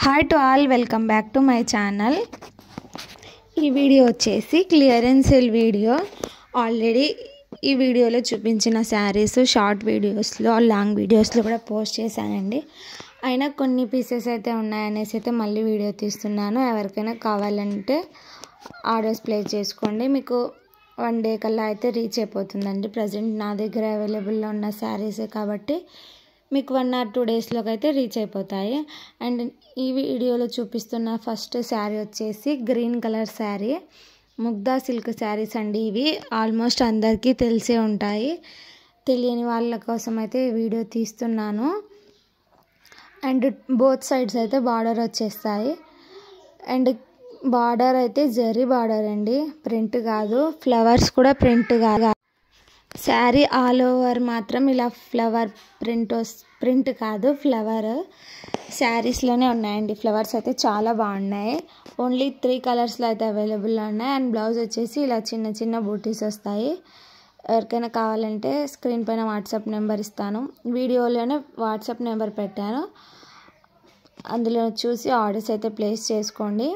Hi to all, welcome back to my channel. ఈ video వచ్చేసి clearance sale video. Already ఈ వీడియోలో చూపించిన శారీస్ షార్ట్ వీడియోస్లో, లాంగ్ వీడియోస్లో కూడా పోస్ట్ చేశానండి. అయినా కొన్ని పీసెస్ అయితే ఉన్నాయనేసి అయితే మళ్ళీ వీడియో తీస్తున్నాను. ఎవరికైనా కావాలంటే ఆర్డర్స్ ప్లేస్ చేసుకోండి. మీకు 1 డే కల్లా అయితే రీచ్ అయిపోతుందండి. ప్రజెంట్ నా దగ్గర అవైలబుల్లో ఉన్న శారీసే కాబట్టి మీకు 1 or 2 డేస్లోకి అయితే రీచ్ అయిపోతాయి. అండ్ ఈ వీడియోలో చూపిస్తున్న ఫస్ట్ శారీ వచ్చేసి green colour sari, Mugdha silk saris అండి. ఇవి ఆల్మోస్ట్ అందరికీ తెలిసే ఉంటాయి. తెలియని వాళ్ళ కోసం అయితే ఈ వీడియో తీస్తున్నాను. అండ్ బోత్ సైడ్స్ అయితే బార్డర్ వచ్చేస్తాయి. అండ్ బార్డర్ అయితే జరీ బార్డర్ అండి, ప్రింట్ కాదు. ఫ్లవర్స్ కూడా ప్రింట్ కాదు. శారీ ఆల్ ఓవర్ మాత్రం ఇలా ఫ్లవర్ ప్రింట్ కాదు, ఫ్లవర్ శారీస్లోనే ఉన్నాయండి. ఫ్లవర్స్ అయితే చాలా బాగున్నాయి. ఓన్లీ 3 కలర్స్లో అయితే అవైలబుల్లో ఉన్నాయి. అండ్ బ్లౌజ్ వచ్చేసి ఇలా చిన్న చిన్న బూటీస్ వస్తాయి. ఎవరికైనా కావాలంటే స్క్రీన్ పైన వాట్సాప్ నెంబర్ ఇస్తాను. వీడియోలోనే వాట్సాప్ నెంబర్ పెట్టాను, అందులో చూసి ఆర్డర్స్ అయితే ప్లేస్ చేసుకోండి.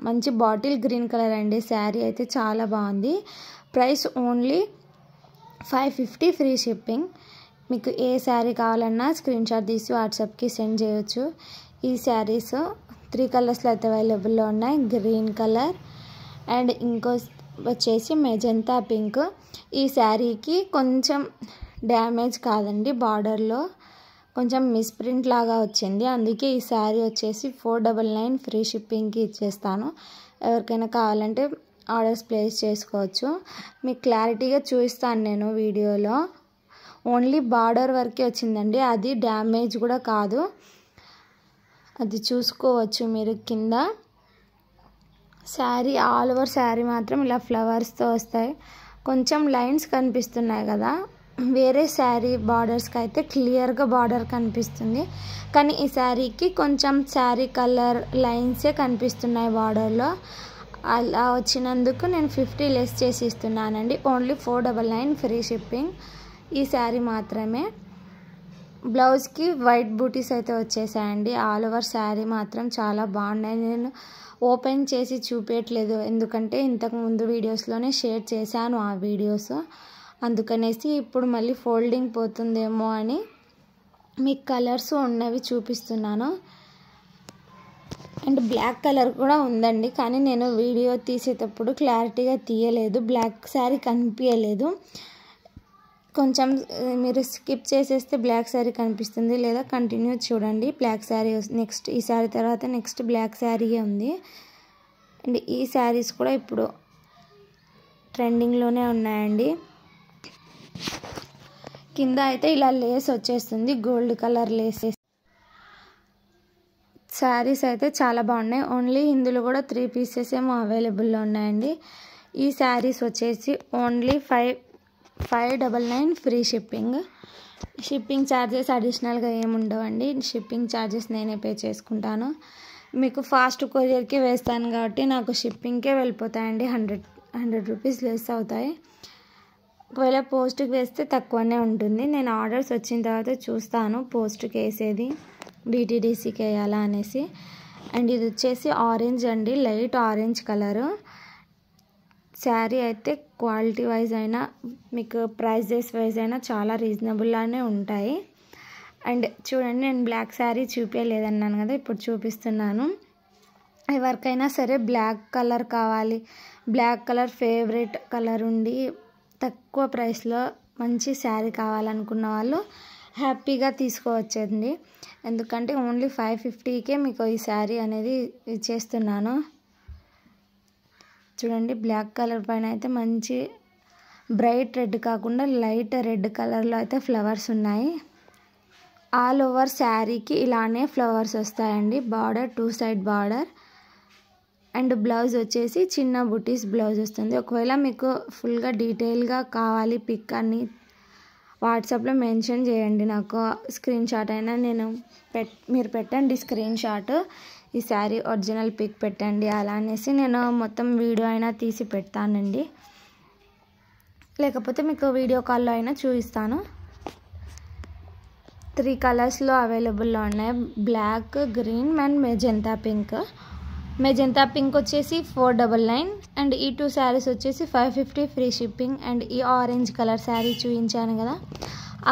మంచి బాటిల్ గ్రీన్ కలర్ అండి. శారీ అయితే చాలా బాగుంది. Price only 550 free shipping. మీకు ఏ శారీ కావాలన్నా స్క్రీన్ షాట్ తీసి వాట్సాప్కి సెండ్ చేయొచ్చు. ఈ శారీస్ 3 కలర్స్లో అయితే అవైలబుల్లో ఉన్నాయి. గ్రీన్ కలర్ అండ్ ఇంకో వచ్చేసి మెజంతా పింక్. ఈ శారీకి కొంచెం డ్యామేజ్ కాదండి, బార్డర్లో కొంచెం మిస్ప్రింట్ లాగా వచ్చింది. అందుకే ఈ శారీ వచ్చేసి 499 ఫ్రీ షిప్పింగ్కి ఇచ్చేస్తాను. ఎవరికైనా కావాలంటే ఆర్డర్స్ ప్లేస్ చేసుకోవచ్చు. మీకు క్లారిటీగా చూపిస్తాను నేను వీడియోలో. ఓన్లీ బార్డర్ వరకే వచ్చిందండి, అది డ్యామేజ్ కూడా కాదు. అది చూసుకోవచ్చు మీరు కింద. శారీ ఆల్ ఓవర్ శారీ మాత్రం ఇలా ఫ్లవర్స్తో వస్తాయి. కొంచెం లైన్స్ కనిపిస్తున్నాయి కదా, వేరే శారీ బార్డర్స్కి అయితే క్లియర్గా బార్డర్ కనిపిస్తుంది. కానీ ఈ శారీకి కొంచెం శారీ కలర్ లైన్సే కనిపిస్తున్నాయి బార్డర్లో. అలా వచ్చినందుకు నేను 50 లెస్ చేసి ఇస్తున్నానండి. ఓన్లీ 499 ఫ్రీ షిప్పింగ్ ఈ శారీ మాత్రమే. బ్లౌజ్కి వైట్ బూటీస్ అయితే వచ్చేసాయండి. ఆల్ ఓవర్ శారీ మాత్రం చాలా బాగున్నాయి. నేను ఓపెన్ చేసి చూపించట్లేదు, ఎందుకంటే ఇంతకు ముందు వీడియోస్లోనే షేర్ చేశాను ఆ వీడియోస్. అందుకనేసి ఇప్పుడు మళ్ళీ ఫోల్డింగ్ పోతుందేమో అని మీకు కలర్స్ ఉన్నవి చూపిస్తున్నాను. అండ్ బ్లాక్ కలర్ కూడా ఉందండి, కానీ నేను వీడియో తీసేటప్పుడు క్లారిటీగా తీయలేదు. బ్లాక్ శారీ కనిపించలేదు. కొంచెం మీరు స్కిప్ చేసేస్తే బ్లాక్ శారీ కనిపిస్తుంది, లేదా కంటిన్యూ చూడండి. బ్లాక్ శారీ నెక్స్ట్, ఈ శారీ తర్వాత నెక్స్ట్ బ్లాక్ శారీయే ఉంది. అండ్ ఈ శారీస్ కూడా ఇప్పుడు ట్రెండింగ్లోనే ఉన్నాయండి. కింద అయితే ఇలా లేస్ వచ్చేస్తుంది, గోల్డ్ కలర్ లేస్. శారీస్ అయితే చాలా బాగున్నాయి. ఓన్లీ ఇందులో కూడా 3 పీసెస్ ఏమో అవైలబుల్లో ఉన్నాయండి. ఈ శారీస్ వచ్చేసి only 599 free shipping. Shipping charges అడిషనల్గా ఏమి ఉండవండి. షిప్పింగ్ ఛార్జెస్ నేనే పే చేసుకుంటాను. మీకు ఫాస్ట్ కొరియర్కి వేస్తాను కాబట్టి నాకు షిప్పింగ్కే వెళ్ళిపోతాయండి. 100 రూపీస్ లెస్ అవుతాయి. ఒకవేళ పోస్ట్కి వేస్తే తక్కువనే ఉంటుంది. నేను ఆర్డర్స్ వచ్చిన తర్వాత చూస్తాను పోస్ట్కి వేసేది, డిటీడీసీకి వేయాలా అనేసి. అండ్ ఇది వచ్చేసి ఆరెంజ్ అండి, లైట్ ఆరెంజ్ కలరు. శారీ అయితే క్వాలిటీ వైజ్ అయినా మీకు ప్రైజెస్ వైజ్ అయినా చాలా రీజనబుల్గానే ఉంటాయి. అండ్ చూడండి, నేను బ్లాక్ శారీ చూపించలేదన్నాను కదా, ఇప్పుడు చూపిస్తున్నాను. ఎవరికైనా సరే బ్లాక్ కలర్ కావాలి, బ్లాక్ కలర్ ఫేవరెట్ కలర్ ఉండి తక్కువ ప్రైస్లో మంచి శారీ కావాలనుకున్న వాళ్ళు హ్యాపీగా తీసుకోవచ్చండి. ఎందుకంటే ఓన్లీ 550కే మీకు ఈ శారీ అనేది ఇచ్చేస్తున్నాను. చూడండి, బ్లాక్ కలర్ పైన అయితే మంచి బ్రైట్ రెడ్ కాకుండా లైట్ రెడ్ కలర్లో అయితే ఫ్లవర్స్ ఉన్నాయి. ఆల్ ఓవర్ శారీకి ఇలానే ఫ్లవర్స్ వస్తాయండి. Border 2 side border. And blouse వచ్చేసి చిన్న బుటీస్ బ్లౌజ్ వస్తుంది. ఒకవేళ మీకు ఫుల్గా డీటెయిల్గా కావాలి పిక్ అని వాట్సాప్లో మెన్షన్ చేయండి, నాకు స్క్రీన్ షాట్ అయినా మీరు పెట్టండి స్క్రీన్ షాట్, ఈ శారీ ఒరిజినల్ పిక్ పెట్టండి అలా అనేసి నేను మొత్తం వీడియో అయినా తీసి పెడతానండి. లేకపోతే మీకు వీడియో కాల్లో అయినా చూపిస్తాను. 3 కలర్స్లో అవైలబుల్లో ఉన్నాయి. Black, green and magenta pink. Magenta pink వచ్చేసి 499 అండ్ ఈ 2 శారీస్ వచ్చేసి 550 ఫ్రీ షిప్పింగ్. అండ్ ఈ ఆరెంజ్ కలర్ శారీ చూపించాను కదా,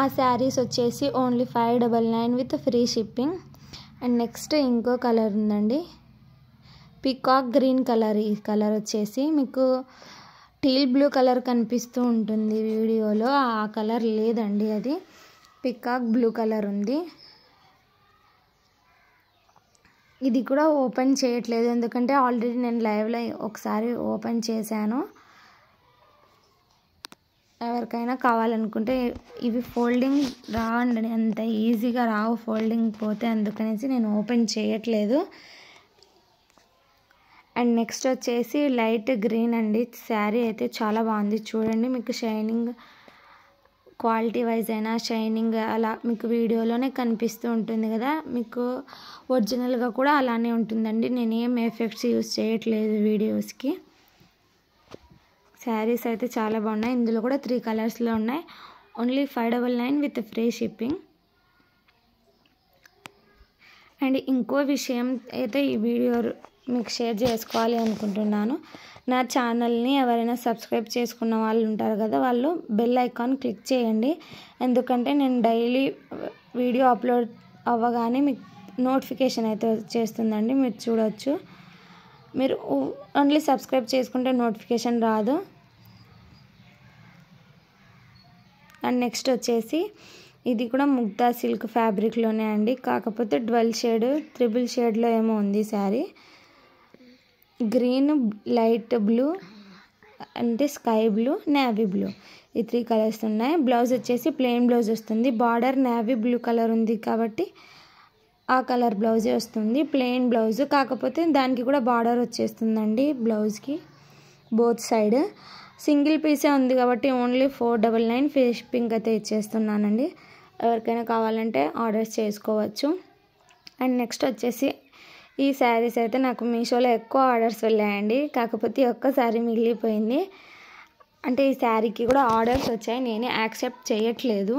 ఆ శారీస్ వచ్చేసి only 599 with free shipping. And next ఇంకో కలర్ ఉందండి, పీకాక్ గ్రీన్ కలర్. ఈ కలర్ వచ్చేసి మీకు టీల్ బ్లూ కలర్ కనిపిస్తూ ఉంటుంది వీడియోలో, ఆ కలర్ లేదండి, అది పీకాక్ బ్లూ కలర్ ఉంది. ఇది కూడా ఓపెన్ చేయట్లేదు ఎందుకంటే ఆల్రెడీ నేను లైవ్లో ఒకసారి ఓపెన్ చేశాను. ఎవరికైనా కావాలనుకుంటే ఇవి ఫోల్డింగ్ రావండి, అంత ఈజీగా రావు ఫోల్డింగ్ పోతే, అందుకనేసి నేను ఓపెన్ చేయట్లేదు. అండ్ నెక్స్ట్ వచ్చేసి లైట్ గ్రీన్ అండి. శారీ అయితే చాలా బాగుంది చూడండి. మీకు షైనింగ్ క్వాలిటీ వైజ్ అయినా షైనింగ్ అలా మీకు వీడియోలోనే కనిపిస్తూ ఉంటుంది కదా, మీకు ఒరిజినల్గా కూడా అలానే ఉంటుందండి. నేను ఏం ఎఫెక్ట్స్ యూజ్ చేయట్లేదు వీడియోస్కి. శారీస్ అయితే చాలా బాగున్నాయి. ఇందులో కూడా 3 కలర్స్లో ఉన్నాయి. Only 599 with free shipping. And ఇంకో విషయం అయితే ఈ వీడియో మీకు షేర్ చేసుకోవాలి అనుకుంటున్నాను. నా ఛానల్ని ఎవరైనా సబ్స్క్రైబ్ చేసుకున్న వాళ్ళు ఉంటారు కదా, వాళ్ళు బెల్ ఐకాన్ క్లిక్ చేయండి. ఎందుకంటే నేను డైలీ వీడియో అప్లోడ్ అవ్వగానే మీకు నోటిఫికేషన్ అయితే చేస్తుందండి, మీరు చూడవచ్చు. మీరు ఓన్లీ సబ్స్క్రైబ్ చేసుకుంటే నోటిఫికేషన్ రాదు. అండ్ నెక్స్ట్ వచ్చేసి ఇది కూడా ముగ్ధా సిల్క్ ఫ్యాబ్రిక్లోనే అండి, కాకపోతే 12 షేడ్ 3 షేడ్లో ఏమో ఉంది శారీ. గ్రీన్, లైట్ బ్లూ అంటే స్కై బ్లూ, నేవీ బ్లూ, ఈ 3 కలర్స్ ఉన్నాయి. బ్లౌజ్ వచ్చేసి ప్లెయిన్ బ్లౌజ్ వస్తుంది. బార్డర్ నేవీ బ్లూ కలర్ ఉంది కాబట్టి ఆ కలర్ బ్లౌజే వస్తుంది, ప్లెయిన్ బ్లౌజ్. కాకపోతే దానికి కూడా బార్డర్ వచ్చేస్తుందండి బ్లౌజ్కి బోత్ సైడ్. సింగిల్ పీసే ఉంది కాబట్టి ఓన్లీ 499 ఫ్రీ షిప్పింగ్ అయితే ఇచ్చేస్తున్నానండి. ఎవరికైనా కావాలంటే ఆర్డర్స్ చేసుకోవచ్చు. అండ్ నెక్స్ట్ వచ్చేసి ఈ శారీస్ అయితే నాకు మీషోలో ఎక్కువ ఆర్డర్స్ వెళ్ళాయండి, కాకపోతే ఒక్కసారి మిగిలిపోయింది. అంటే ఈ శారీకి కూడా ఆర్డర్స్ వచ్చాయి, నేనే యాక్సెప్ట్ చేయట్లేదు.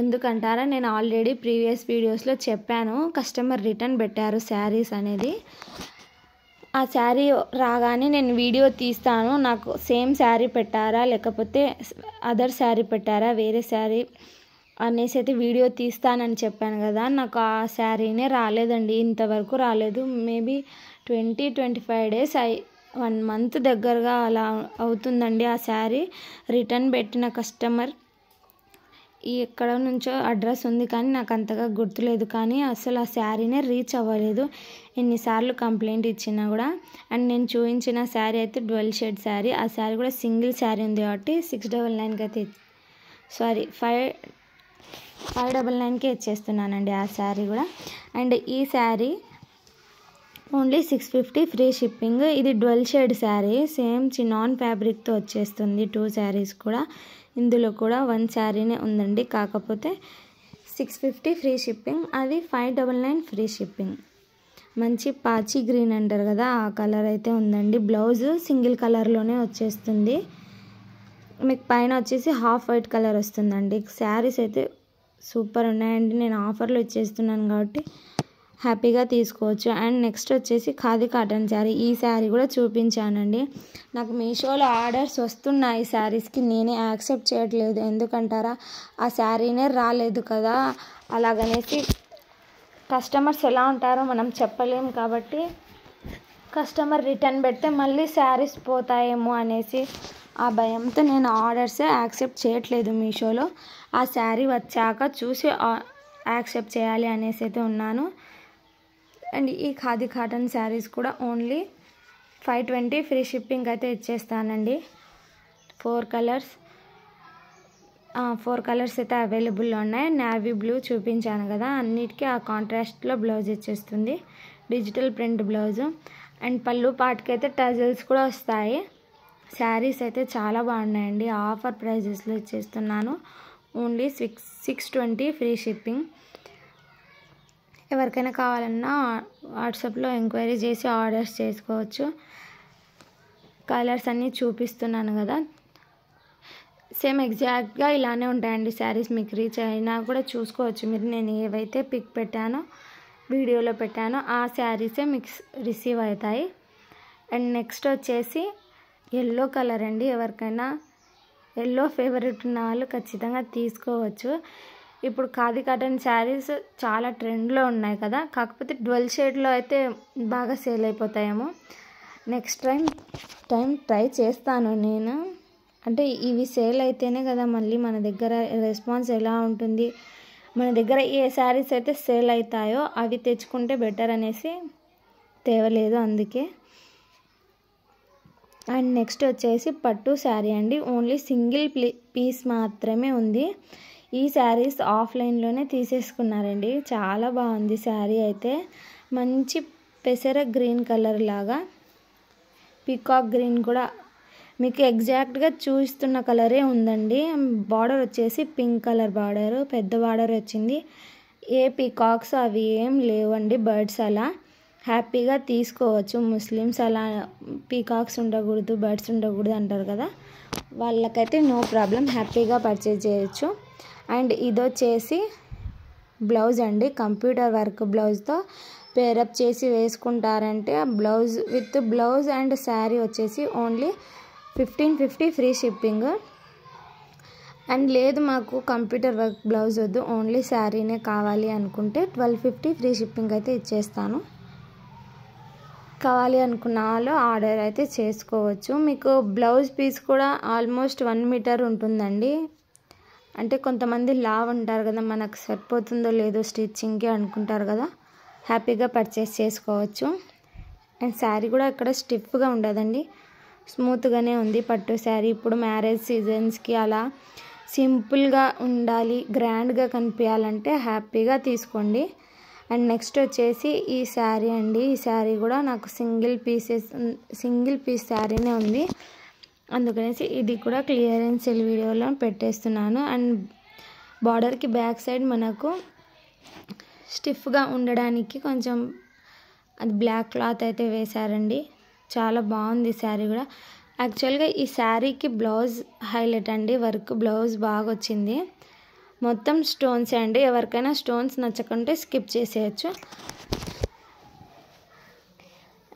ఎందుకంటారా, నేను ఆల్రెడీ ప్రీవియస్ వీడియోస్లో చెప్పాను, కస్టమర్ రిటర్న్ పెట్టారు శారీస్ అనేది. ఆ శారీ రాగానే నేను వీడియో తీస్తాను, నాకు సేమ్ శారీ పెట్టారా లేకపోతే అదర్ శారీ పెట్టారా వేరే శారీ అనేసి అయితే వీడియో తీస్తానని చెప్పాను కదా, నాకు ఆ శారీనే రాలేదండి, ఇంతవరకు రాలేదు. మేబీ 20-25 డేస్ 1 మంత్ దగ్గరగా అలా అవుతుందండి ఆ శారీ రిటర్న్ పెట్టిన. కస్టమర్ ఎక్కడ నుంచో అడ్రస్ ఉంది కానీ నాకు అంతగా గుర్తులేదు, కానీ అసలు ఆ శారీనే రీచ్ అవ్వలేదు ఎన్నిసార్లు కంప్లైంట్ ఇచ్చినా కూడా. అండ్ నేను చూపించిన శారీ అయితే 12 షేడ్ శారీ, ఆ శారీ కూడా సింగిల్ శారీ ఉంది కాబట్టి 699కి అయితే 599కే ఇచ్చేస్తున్నానండి ఆ శారీ కూడా. అండ్ ఈ శారీ ఓన్లీ 650 ఫ్రీ షిప్పింగ్. ఇది 12 షేడ్ శారీ, సేమ్ చినాన్ ఫ్యాబ్రిక్తో వచ్చేస్తుంది 2 శారీస్ కూడా. ఇందులో కూడా 1 శారీనే ఉందండి, కాకపోతే 650 ఫ్రీ షిప్పింగ్, అది 599 ఫ్రీ షిప్పింగ్. మంచి పాచి గ్రీన్ అంటారు కదా, ఆ కలర్ అయితే ఉందండి. బ్లౌజ్ సింగిల్ కలర్లోనే వచ్చేస్తుంది. మీకు పైన వచ్చేసి హాఫ్ వైట్ కలర్ వస్తుందండి. శారీస్ అయితే సూపర్ ఉన్నాయండి, నేను ఆఫర్లో ఇచ్చేస్తున్నాను కాబట్టి హ్యాపీగా తీసుకోవచ్చు. అండ్ నెక్స్ట్ వచ్చేసి ఖాదీ కాటన్ శారీ, ఈ శారీ కూడా చూపించానండి. నాకు మీషోలో ఆర్డర్స్ వస్తున్నాయి ఈ శారీస్కి, నేనే యాక్సెప్ట్ చేయట్లేదు. ఎందుకంటారా, ఆ శారీనే రాలేదు కదా, అలాగనేసి కస్టమర్స్ ఎలా ఉంటారో మనం చెప్పలేము కాబట్టి కస్టమర్ రిటర్న్ పెడితే మళ్ళీ శారీస్ పోతాయేమో అనేసి ఆ భయంతో నేను ఆర్డర్సే యాక్సెప్ట్ చేయట్లేదు మీషోలో. ఆ శారీ వచ్చాక చూసి యాక్సెప్ట్ చేయాలి అనేసి అయితే ఉన్నాను. అండ్ ఈ ఖాదీ కాటన్ శారీస్ కూడా ఓన్లీ 520 ఫ్రీ షిప్పింగ్ అయితే ఇచ్చేస్తానండి. 4 కలర్స్ అయితే అవైలబుల్లో ఉన్నాయి. నేవీ బ్లూ చూపించాను కదా, అన్నిటికీ ఆ కాంట్రాస్ట్లో బ్లౌజ్ ఇచ్చేస్తుంది, డిజిటల్ ప్రింట్ బ్లౌజు. అండ్ పళ్ళు పాటుకి అయితే టజల్స్ కూడా వస్తాయి. శారీస్ అయితే చాలా బాగున్నాయండి, ఆఫర్ ప్రైజెస్లో ఇచ్చేస్తున్నాను. Only 620 free shipping. ఎవరికైనా కావాలన్నా వాట్సాప్లో ఎంక్వైరీ చేసి ఆర్డర్స్ చేసుకోవచ్చు. కలర్స్ అన్నీ చూపిస్తున్నాను కదా, సేమ్ ఎగ్జాక్ట్గా ఇలానే ఉంటాయండి శారీస్. మీకు రీచ్ అయినా కూడా చూసుకోవచ్చు మీరు. నేను ఏవైతే పిక్ పెట్టానో వీడియోలో పెట్టానో ఆ శారీసే మీకు రిసీవ్ అవుతాయి. అండ్ నెక్స్ట్ వచ్చేసి ఎల్లో కలర్ అండి. ఎవరికైనా ఎల్లో ఫేవరెట్ ఉన్న వాళ్ళు ఖచ్చితంగా తీసుకోవచ్చు. ఇప్పుడు ఖాదీ కాటన్ శారీస్ చాలా ట్రెండ్లో ఉన్నాయి కదా, కాకపోతే 12 షేడ్లో అయితే బాగా సేల్ అయిపోతాయేమో. నెక్స్ట్ టైం ట్రై చేస్తాను నేను. అంటే ఇవి సేల్ అయితేనే కదా మళ్ళీ మన దగ్గర రెస్పాన్స్ ఎలా ఉంటుంది, మన దగ్గర ఏ శారీస్ అయితే సేల్ అవుతాయో అవి తెచ్చుకుంటే బెటర్ అనేసి తేవలేదు అందుకే. అండ్ నెక్స్ట్ వచ్చేసి పట్టు శారీ అండి. ఓన్లీ సింగిల్ పీస్ మాత్రమే ఉంది. ఈ శారీస్ ఆఫ్లైన్లోనే తీసేసుకున్నారండి. చాలా బాగుంది శారీ అయితే. మంచి పెసర గ్రీన్ కలర్ లాగా, పీకాక్ గ్రీన్ కూడా మీకు ఎగ్జాక్ట్గా చూస్తున్న కలరే ఉందండి. బార్డర్ వచ్చేసి పింక్ కలర్ బార్డర్, పెద్ద బార్డర్ వచ్చింది. ఏ పీకాక్స్ అవి ఏం లేవండి, బర్డ్స్ అలా హ్యాపీగా తీసుకోవచ్చు. ముస్లిమ్స్ అలా పీకాక్స్ ఉండకూడదు, బర్డ్స్ ఉండకూడదు అంటారు కదా, వాళ్ళకైతే నో ప్రాబ్లం, హ్యాపీగా పర్చేజ్ చేయొచ్చు. అండ్ ఇది వచ్చేసి బ్లౌజ్ అండి. కంప్యూటర్ వర్క్ బ్లౌజ్తో పేరప్ చేసి వేసుకుంటారంటే blouse with blouse and sari వచ్చేసి ఓన్లీ 1550 ఫ్రీ షిప్పింగ్. అండ్ లేదు మాకు కంప్యూటర్ వర్క్ బ్లౌజ్ వద్దు, ఓన్లీ శారీనే కావాలి అనుకుంటే 1250 ఫ్రీ షిప్పింగ్ అయితే ఇచ్చేస్తాను. కావాలి అనుకున్న వాళ్ళు ఆర్డర్ అయితే చేసుకోవచ్చు. మీకు బ్లౌజ్ పీస్ కూడా ఆల్మోస్ట్ 1 మీటర్ ఉంటుందండి. అంటే కొంతమంది లావ్ ఉంటారు కదా, మనకు సరిపోతుందో లేదో స్టిచ్చింగ్కి అనుకుంటారు కదా, హ్యాపీగా పర్చేస్ చేసుకోవచ్చు. అండ్ శారీ కూడా ఇక్కడ స్టిఫ్గా ఉండదండి, స్మూత్గానే ఉంది పట్టు శారీ. ఇప్పుడు మ్యారేజ్ సీజన్స్కి అలా సింపుల్గా ఉండాలి, గ్రాండ్గా కనిపించాలంటే హ్యాపీగా తీసుకోండి. అండ్ నెక్స్ట్ వచ్చేసి ఈ శారీ అండి. ఈ శారీ కూడా నాకు సింగిల్ పీస్ శారీనే ఉంది, అందుకనేసి ఇది కూడా క్లియరెన్స్ సేల్ వీడియోలో పెట్టేస్తున్నాను. అండ్ బార్డర్కి బ్యాక్ సైడ్ మనకు స్టిఫ్గా ఉండడానికి కొంచెం అది బ్లాక్ క్లాత్ అయితే వేశారండి. చాలా బాగుంది శారీ కూడా. యాక్చువల్గా ఈ శారీకి బ్లౌజ్ హైలైట్ అండి, వర్క్ బ్లౌజ్ బాగా వచ్చింది. మొత్తం స్టోన్స్ అండి. ఎవరికైనా స్టోన్స్ నచ్చకుంటే స్కిప్ చేసేయచ్చు.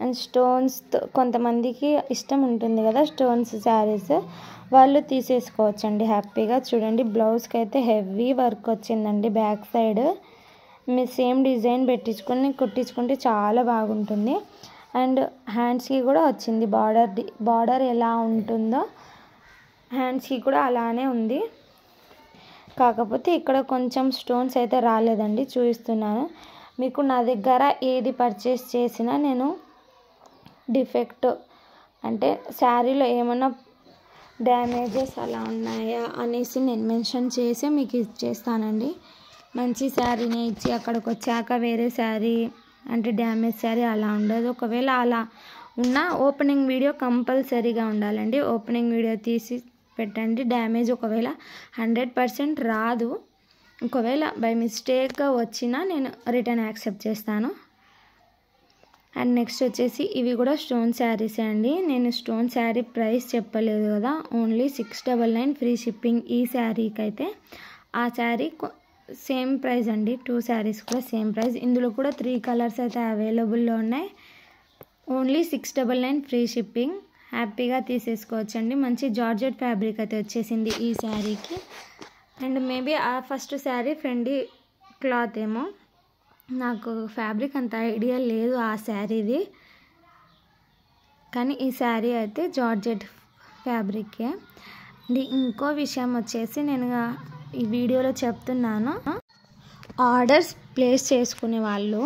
అండ్ స్టోన్స్ కొంతమందికి ఇష్టం ఉంటుంది కదా స్టోన్స్ శారీస్, వాళ్ళు తీసేసుకోవచ్చు అండి హ్యాపీగా. చూడండి బ్లౌజ్కి అయితే హెవీ వర్క్ వచ్చిందండి బ్యాక్ సైడ్. మీరు సేమ్ డిజైన్ కుట్టించుకుంటే చాలా బాగుంటుంది. అండ్ హ్యాండ్స్కి కూడా వచ్చింది బార్డర్ ఎలా ఉంటుందో హ్యాండ్స్కి కూడా అలానే ఉంది. కాకపోతే ఇక్కడ కొంచెం స్టోన్స్ అయితే రాలేదండి, చూపిస్తున్నాను మీకు. నా దగ్గర ఏది పర్చేస్ చేసినా నేను డిఫెక్ట్ అంటే శారీలో ఏమన్నా డ్యామేజెస్ అలా ఉన్నాయా అనేసి నేను మెన్షన్ చేసి మీకు ఇచ్చేస్తానండి. మంచి శారీనే ఇచ్చి అక్కడికి వచ్చాక వేరే శారీ అంటే డ్యామేజ్ శారీ అలా ఉండదు. ఒకవేళ అలా ఉన్న ఓపెనింగ్ వీడియో కంపల్సరీగా ఉండాలండి. ఓపెనింగ్ వీడియో తీసి పెట్టండి. డ్యామేజ్ ఒకవేళ 100% రాదు, ఒకవేళ బై మిస్టేక్గా వచ్చినా నేను రిటర్న్ యాక్సెప్ట్ చేస్తాను. అండ్ నెక్స్ట్ వచ్చేసి ఇవి కూడా స్టోన్ శారీసే అండి. నేను స్టోన్ శారీ ప్రైస్ చెప్పలేదు కదా, ఓన్లీ 699 ఫ్రీ షిప్పింగ్ ఈ శారీకి అయితే. ఆ శారీ సేమ్ ప్రైస్ అండి, 2 శారీస్ కూడా సేమ్ ప్రైస్. ఇందులో కూడా 3 కలర్స్ అయితే అవైలబుల్లో ఉన్నాయి. ఓన్లీ 699 ఫ్రీ షిప్పింగ్, హ్యాపీగా తీసేసుకోవచ్చండి. మంచి జార్జెట్ ఫ్యాబ్రిక్ అయితే వచ్చేసింది ఈ శారీకి. అండ్ మేబీ ఆ ఫస్ట్ శారీ ఫెండీ క్లాత్ ఏమో, నాకు ఫ్యాబ్రిక్ అంత ఐడియా లేదు ఆ శారీది, కానీ ఈ శారీ అయితే జార్జెట్ ఫ్యాబ్రికే. అండ్ ఇంకో విషయం వచ్చేసి నేను ఈ వీడియోలో చెప్తున్నాను, ఆర్డర్స్ ప్లేస్ చేసుకునే వాళ్ళు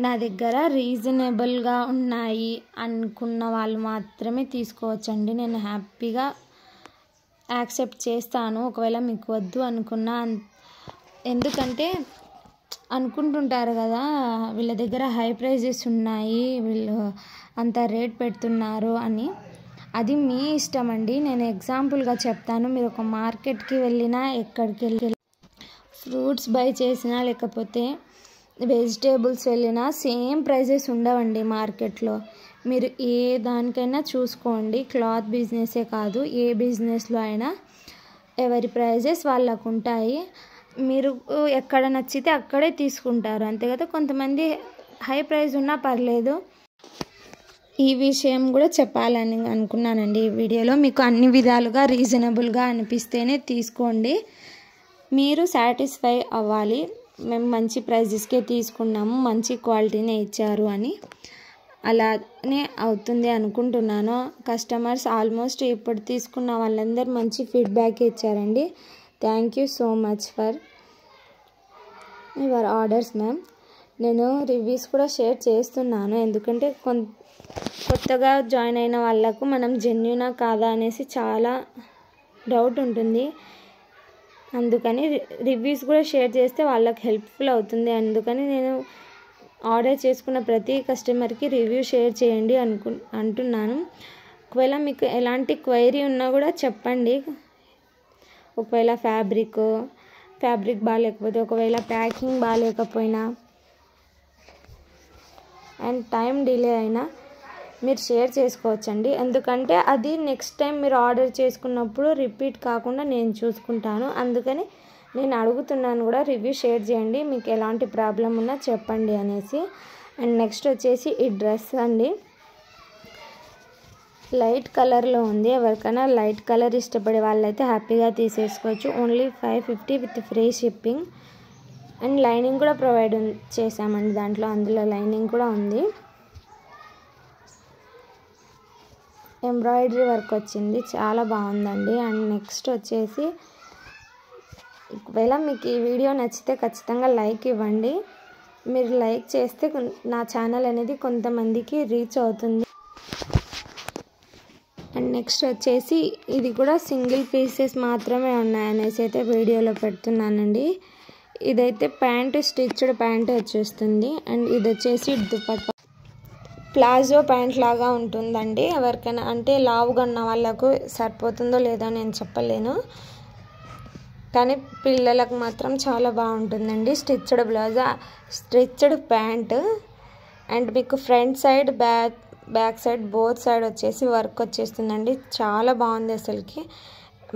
నా దగ్గర రీజనబుల్గా ఉన్నాయి అనుకున్న వాళ్ళు మాత్రమే తీసుకోవచ్చండి. నేను హ్యాపీగా యాక్సెప్ట్ చేస్తాను ఒకవేళ మీకు వద్దు అనుకున్నా. ఎందుకంటే అనుకుంటుంటారు కదా వీళ్ళ దగ్గర హై ప్రైజెస్ ఉన్నాయి, వీళ్ళు అంత రేట్ పెడుతున్నారు అని. అది మీ ఇష్టం అండి. నేను ఎగ్జాంపుల్గా చెప్తాను. మీరు ఒక మార్కెట్కి వెళ్ళినా, ఎక్కడికి వెళ్ళి ఫ్రూట్స్ బై చేసినా, లేకపోతే వెజిటేబుల్స్ వెళ్ళినా సేమ్ ప్రైజెస్ ఉండవండి మార్కెట్లో. మీరు ఏ దానికైనా చూసుకోండి, క్లాత్ బిజినెసే కాదు ఏ బిజినెస్లో అయినా ఎవరి ప్రైజెస్ వాళ్ళకు ఉంటాయి. మీరు ఎక్కడ నచ్చితే అక్కడే తీసుకుంటారు అంతే కదా. కొంతమంది హై ప్రైస్ ఉన్నా పర్లేదు. ఈ విషయం కూడా చెప్పాలని అనుకున్నానండి ఈ వీడియోలో. మీకు అన్ని విధాలుగా రీజనబుల్గా అనిపిస్తేనే తీసుకోండి. మీరు సాటిస్ఫై అవ్వాలి, మేము మంచి ప్రైజెస్కే తీసుకున్నాము, మంచి క్వాలిటీనే ఇచ్చారు అని. అలానే అవుతుంది అనుకుంటున్నాను. కస్టమర్స్ ఆల్మోస్ట్ ఇప్పుడు తీసుకున్న వాళ్ళందరూ మంచి ఫీడ్బ్యాక్ ఇచ్చారండి. Thank you so much for your orders ma'am. నేను రివ్యూస్ కూడా షేర్ చేస్తున్నాను, ఎందుకంటే కొత్తగా జాయిన్ అయిన వాళ్ళకు మనం జెన్యూనా కాదా అనేసి చాలా డౌట్ ఉంటుంది. అందుకని రివ్యూస్ కూడా షేర్ చేస్తే వాళ్ళకి హెల్ప్ఫుల్ అవుతుంది. అందుకని నేను ఆర్డర్ చేసుకున్న ప్రతి కస్టమర్కి రివ్యూ షేర్ చేయండి అంటున్నాను. ఒకవేళ మీకు ఎలాంటి క్వైరీ ఉన్నా కూడా చెప్పండి. ఒకవేళ ఫ్యాబ్రిక్ బాగాలేకపోతే, ఒకవేళ ప్యాకింగ్ బాగాలేకపోయినా అండ్ టైం డిలే అయినా మీరు షేర్ చేసుకోవచ్చండి. ఎందుకంటే అది నెక్స్ట్ టైం మీరు ఆర్డర్ చేసుకున్నప్పుడు రిపీట్ కాకుండా నేను చూసుకుంటాను. అందుకని నేను అడుగుతున్నాను కూడా, రివ్యూ షేర్ చేయండి, మీకు ఎలాంటి ప్రాబ్లం ఉన్నా చెప్పండి అనేసి. అండ్ నెక్స్ట్ వచ్చేసి ఈ డ్రెస్ అండి, లైట్ కలర్లో ఉంది. ఎవరికైనా లైట్ కలర్ ఇష్టపడే వాళ్ళైతే హ్యాపీగా తీసేసుకోవచ్చు. Only 550 with free shipping. And lining కూడా ప్రొవైడ్ చేసామండి దాంట్లో, అందులో లైనింగ్ కూడా ఉంది. ఎంబ్రాయిడరీ వర్క్ వచ్చింది, చాలా బాగుందండి. అండ్ నెక్స్ట్ వచ్చేసి, ఒకవేళ మీకు ఈ వీడియో నచ్చితే ఖచ్చితంగా లైక్ ఇవ్వండి. మీరు లైక్ చేస్తే నా ఛానల్ అనేది కొంతమందికి రీచ్ అవుతుంది. అండ్ నెక్స్ట్ వచ్చేసి ఇది కూడా సింగిల్ పీసెస్ మాత్రమే ఉన్నాయనేసి అయితే వీడియోలో పెడుతున్నానండి. ఇదైతే ప్యాంటు, స్టిచ్డ్ ప్యాంట్ వచ్చేస్తుంది. అండ్ ఇది వచ్చేసి దుపట్టా, ప్లాజో ప్యాంట్ లాగా ఉంటుందండి. ఎవరికైనా అంటే లావుగా ఉన్న వాళ్ళకు సరిపోతుందో లేదో నేను చెప్పలేను, కానీ పిల్లలకు మాత్రం చాలా బాగుంటుందండి. Stitched blouse, stitched pant. And మీకు front side, back side, both side వచ్చేసి వర్క్ వచ్చేస్తుందండి. చాలా బాగుంది అసలుకి.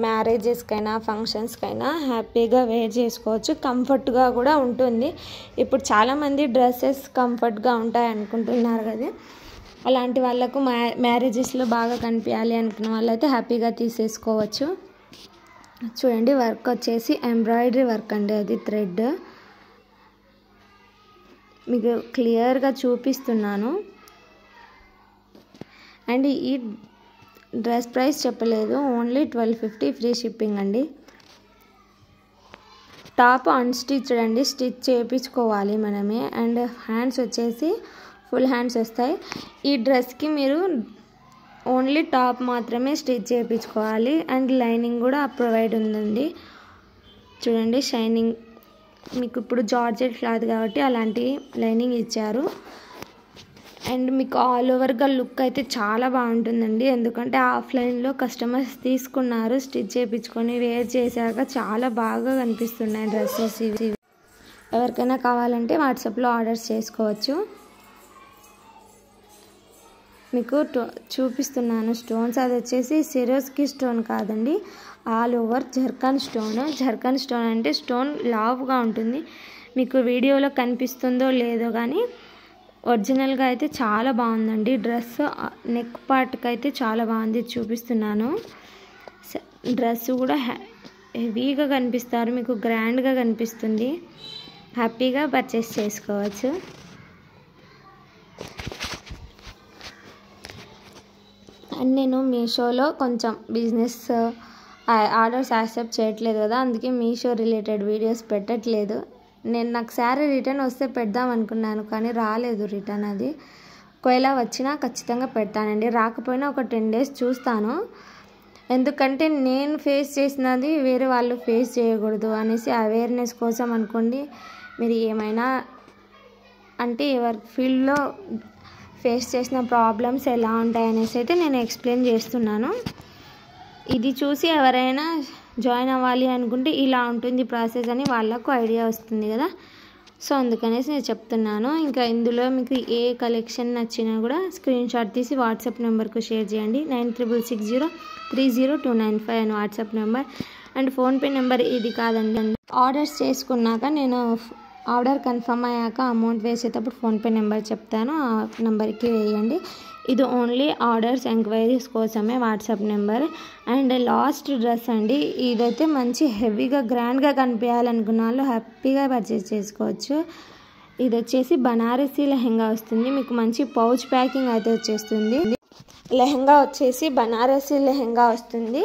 మ్యారేజెస్కైనా ఫంక్షన్స్కైనా హ్యాపీగా వేర్ చేసుకోవచ్చు, కంఫర్ట్గా కూడా ఉంటుంది. ఇప్పుడు చాలామంది డ్రెస్సెస్ కంఫర్ట్గా ఉంటాయి అనుకుంటున్నారు కదా, అలాంటి వాళ్ళకు మ్యారేజెస్లో బాగా కనిపించాలి అనుకున్న వాళ్ళైతే హ్యాపీగా తీసేసుకోవచ్చు. చూడండి, వర్క్ వచ్చేసి ఎంబ్రాయిడరీ వర్క్ అండి, అది థ్రెడ్. మీకు క్లియర్గా చూపిస్తున్నాను. అండ్ ఈ డ్రెస్ ప్రైస్ చెప్పలేదు, ఓన్లీ 1250 ఫ్రీ షిప్పింగ్ అండి. టాప్ అన్స్టిచ్డ్ అండి, స్టిచ్ చేయించుకోవాలి మనమే. అండ్ హ్యాండ్స్ వచ్చేసి ఫుల్ హ్యాండ్స్ వస్తాయి. ఈ డ్రెస్కి మీరు ఓన్లీ టాప్ మాత్రమే స్టిచ్ చేయించుకోవాలి. అండ్ లైనింగ్ కూడా ప్రొవైడ్ ఉందండి. చూడండి, షైనింగ్, మీకు ఇప్పుడు జార్జెట్ క్లాత్ కాబట్టి అలాంటి లైనింగ్ ఇచ్చారు. అండ్ మీకు ఆల్ ఓవర్గా లుక్ అయితే చాలా బాగుంటుందండి. ఎందుకంటే ఆఫ్లైన్లో కస్టమర్స్ తీసుకున్నారు, స్టిచ్ చేయించుకొని వేర్ చేశాక చాలా బాగా కనిపిస్తున్నాయి డ్రెస్సెస్ ఇవి. ఎవరికైనా కావాలంటే వాట్సాప్లో ఆర్డర్స్ చేసుకోవచ్చు. మీకు చూపిస్తున్నాను స్టోన్స్. అది వచ్చేసి సిరోస్కి స్టోన్ కాదండి, all over zircon stone. Zircon stone అంటే స్టోన్ లావుగా ఉంటుంది. మీకు వీడియోలో కనిపిస్తుందో లేదో కానీ ఒరిజినల్గా అయితే చాలా బాగుందండి. డ్రెస్ నెక్ పార్ట్కి అయితే చాలా బాగుంది, చూపిస్తున్నాను. డ్రెస్ కూడా హెవీగా కనిపిస్తారు, మీకు గ్రాండ్గా కనిపిస్తుంది. హ్యాపీగా పర్చేస్ చేసుకోవచ్చు. అండ్ నేను మీషోలో కొంచెం బిజినెస్ ఆర్డర్స్ యాక్సెప్ట్ చేయట్లేదు కదా, అందుకే మీషో రిలేటెడ్ వీడియోస్ పెట్టట్లేదు. నాకు శారీ రిటర్న్ వస్తే పెడదాం అనుకున్నాను, కానీ రాలేదు రిటర్న్. అది ఒకవేళ వచ్చినా ఖచ్చితంగా పెడతానండి, రాకపోయినా ఒక 10 days చూస్తాను. ఎందుకంటే నేను ఫేస్ చేసినది వేరే వాళ్ళు ఫేస్ చేయకూడదు అనేసి, అవేర్నెస్ కోసం అనుకోండి. మీరు ఏమైనా అంటే ఎవరి ఫీల్డ్లో ఫేస్ చేసిన ప్రాబ్లమ్స్ ఎలా ఉంటాయనేసి అయితే నేను ఎక్స్ప్లెయిన్ చేస్తున్నాను. ఇది చూసి ఎవరైనా జాయిన్ అవ్వాలి అనుకుంటే ఇలా ఉంటుంది ప్రాసెస్ అని వాళ్ళకు ఐడియా వస్తుంది కదా, సో అందుకనేసి నేను చెప్తున్నాను. ఇంకా ఇందులో మీకు ఏ కలెక్షన్ నచ్చినా కూడా స్క్రీన్ షాట్ తీసి వాట్సాప్ నెంబర్కు షేర్ చేయండి. 9660300295 అని WhatsApp number. And PhonePe number ఇది కాదండి. ఆర్డర్స్ చేసుకున్నాక నేను ఆర్డర్ కన్ఫర్మ్ అయ్యాక అమౌంట్ వేసేటప్పుడు ఫోన్పే నెంబర్ చెప్తాను, ఆ నెంబర్కి వేయండి. ఇది ఓన్లీ ఆర్డర్స్ ఎంక్వైరీస్ కోసమే WhatsApp number. And last dress అండి, ఇదైతే మంచి హెవీగా గ్రాండ్గా కనిపించాలనుకున్న వాళ్ళు హ్యాపీగా పర్చేస్ చేసుకోవచ్చు. ఇది వచ్చేసి బనారసీ లెహెంగా వస్తుంది, మీకు మంచి పౌచ్ ప్యాకింగ్ అయితే వచ్చేస్తుంది. లెహెంగా వచ్చేసి బనారసీ లెహెంగా వస్తుంది.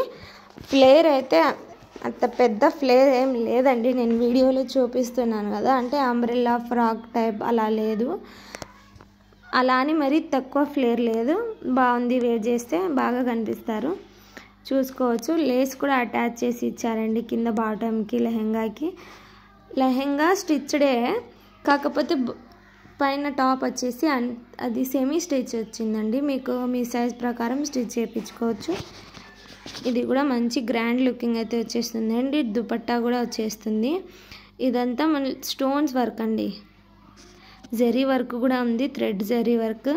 ఫ్లేర్ అయితే అంత పెద్ద ఫ్లేర్ ఏం లేదండి, నేను వీడియోలో చూపిస్తున్నాను కదా, అంటే అంబ్రెల్లా ఫ్రాక్ టైప్ అలా లేదు, అలా అని మరీ తక్కువ ఫ్లేర్ లేదు. బాగుంది, వేర్ చేస్తే బాగా కనిపిస్తారు, చూసుకోవచ్చు. లేస్ కూడా అటాచ్ చేసి ఇచ్చారండి కింద బాటమ్కి లెహెంగాకి. లెహెంగా స్టిచ్డే, కాకపోతే పైన టాప్ వచ్చేసి అది సెమీ స్టిచ్ వచ్చిందండి, మీకు మీ సైజ్ ప్రకారం స్టిచ్ చేయించుకోవచ్చు. ఇది కూడా మంచి గ్రాండ్ లుకింగ్ అయితే వచ్చేస్తుంది అండి. దుపట్టా కూడా వచ్చేస్తుంది. ఇదంతా మన స్టోన్స్ వర్క్ అండి, జరీ వర్క్ కూడా ఉంది, థ్రెడ్ జరీ వర్క్.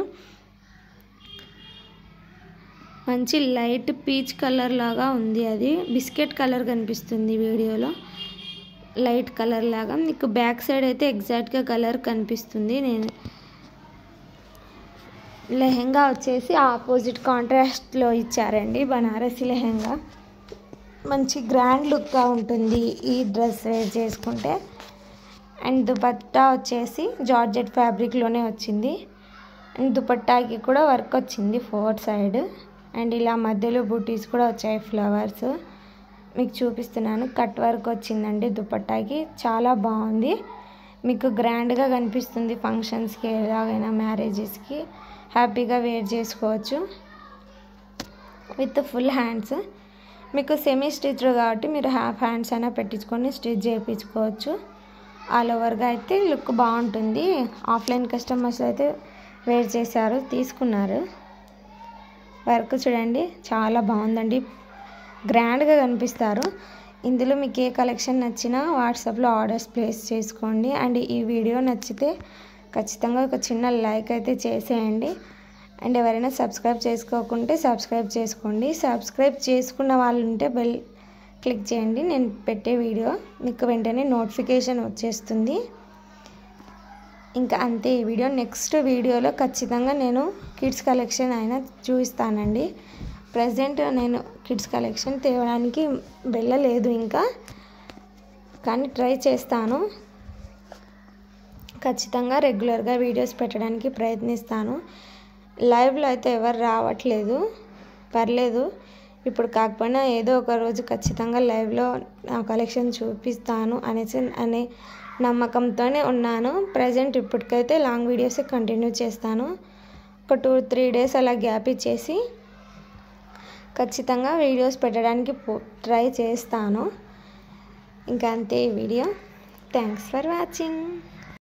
మంచి లైట్ పీచ్ కలర్ లాగా ఉంది, అది బిస్కెట్ కలర్ కనిపిస్తుంది వీడియోలో, లైట్ కలర్ లాగా. మీకు బ్యాక్ సైడ్ అయితే ఎగ్జాక్ట్గా కలర్ కనిపిస్తుంది. నేను లెహెంగా వచ్చేసి ఆపోజిట్ కాంట్రాస్ట్లో ఇచ్చారండి, బనారసి లెహెంగా. మంచి గ్రాండ్ లుక్గా ఉంటుంది ఈ డ్రెస్ వేర్ చేసుకుంటే. అండ్ దుపట్టా వచ్చేసి జార్జెట్ ఫ్యాబ్రిక్లోనే వచ్చింది. అండ్ దుపట్టాకి కూడా వర్క్ వచ్చింది 4 సైడ్. అండ్ ఇలా మధ్యలో బూటీస్ కూడా వచ్చాయి, ఫ్లవర్స్ మీకు చూపిస్తున్నాను. కట్ వర్క్ వచ్చిందండి దుపట్టాకి, చాలా బాగుంది, మీకు గ్రాండ్గా కనిపిస్తుంది. ఫంక్షన్స్కి ఎలాగైనా మ్యారేజెస్కి హ్యాపీగా వేర్ చేసుకోవచ్చు విత్ ఫుల్ హ్యాండ్స్. మీకు సెమీ స్టిచ్డ్ కాబట్టి మీరు హాఫ్ హ్యాండ్స్ అయినా పెట్టించుకొని స్టిచ్ చేయించుకోవచ్చు. ఆల్ ఓవర్గా అయితే లుక్ బాగుంటుంది. ఆఫ్లైన్ కస్టమర్స్ అయితే వేర్ చేశారు, తీసుకున్నారు. వర్క్ చూడండి చాలా బాగుందండి, గ్రాండ్గా కనిపిస్తారు. ఇందులో మీకు ఏ కలెక్షన్ నచ్చినా వాట్సాప్లో ఆర్డర్స్ ప్లేస్ చేసుకోండి. అండ్ ఈ వీడియో నచ్చితే ఖచ్చితంగా ఒక చిన్న లైక్ అయితే చేసేయండి. అండ్ ఎవరైనా సబ్స్క్రైబ్ చేసుకోకుంటే సబ్స్క్రైబ్ చేసుకోండి. సబ్స్క్రైబ్ చేసుకున్న వాళ్ళు ఉంటే బెల్ క్లిక్ చేయండి, నేను పెట్టే వీడియో మీకు వెంటనే నోటిఫికేషన్ వచ్చేస్తుంది. ఇంకా అంతే ఈ వీడియో. నెక్స్ట్ వీడియోలో ఖచ్చితంగా నేను కిడ్స్ కలెక్షన్ అయినా చూపిస్తానండి. ప్రజెంట్ నేను కిడ్స్ కలెక్షన్ తేవడానికి వెళ్ళలేదు ఇంకా, కానీ ట్రై చేస్తాను. ఖచ్చితంగా రెగ్యులర్గా వీడియోస్ పెట్టడానికి ప్రయత్నిస్తాను. లైవ్లో అయితే ఎవరు రావట్లేదు, పర్లేదు, ఇప్పుడు కాకపోయినా ఏదో ఒక రోజు ఖచ్చితంగా లైవ్లో నా కలెక్షన్ చూపిస్తాను అనే నమ్మకంతోనే ఉన్నాను. ప్రజెంట్ ఇప్పటికైతే లాంగ్ వీడియోస్ కంటిన్యూ చేస్తాను. ఒక 2-3 డేస్ అలా గ్యాప్ ఇచ్చేసి ఖచ్చితంగా వీడియోస్ పెట్టడానికి ట్రై చేస్తాను. ఇంకా అంతే ఈ వీడియో. Thanks for watching.